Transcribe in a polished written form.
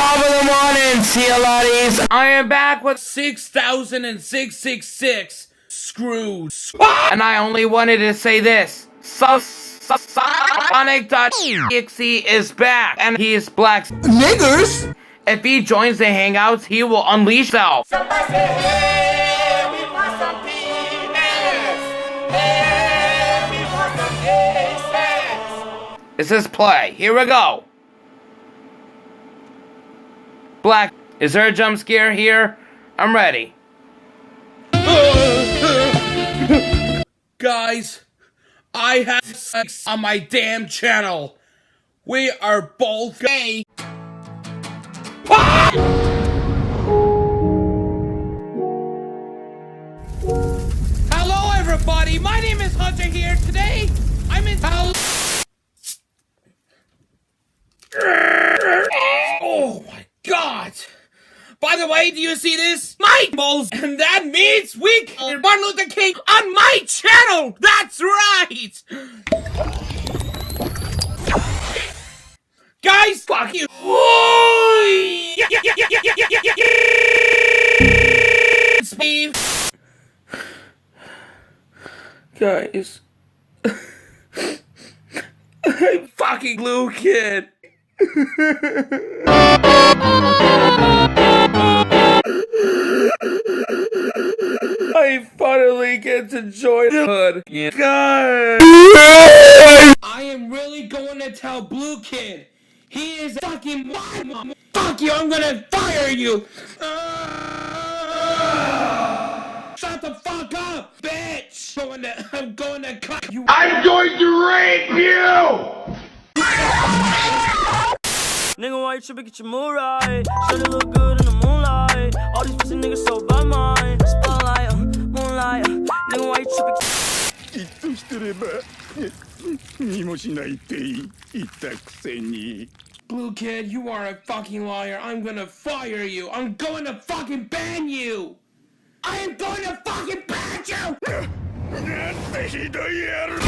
Top of the morning, CLRs. I am back with 6,666 screws. And I only wanted to say this. Sonic.exe is back, and he is black. Niggers? If he joins the Hangouts, he will unleash himself. Somebody say, hey, we want some peanuts. Hey, we want some A-sex. This is play. Here we go. Black, is there a jump scare here? I'm ready. Guys, I have sex on my damn channel. We are both gay. Hello everybody, my name is Hunter here. Today, I'm in Oh my god! By the way, do you see this? My balls, and that means we killed Martin Luther King on my channel! That's right! Guys, fuck you! Steve! Guys. I'm fucking Blue Kid! I finally get to join the hood. God! I am really going to tell Blue Kid. He is a fucking mom. Fuck you, I'm gonna fire you! Shut the fuck up, bitch! I'm going to cut you. I'm going to rape you! Nigga, why you tripping? Get your mood right. Should look good in the moonlight. All these pussy niggas so by mine. Spotlight, moonlight. Nigga, why you tripping? じっとしてればにもしないって言ったくせに Blue Kid, you are a fucking liar. I'm gonna fire you. I'm going to fucking ban you. I am going to fucking ban you! なんてひどい野郎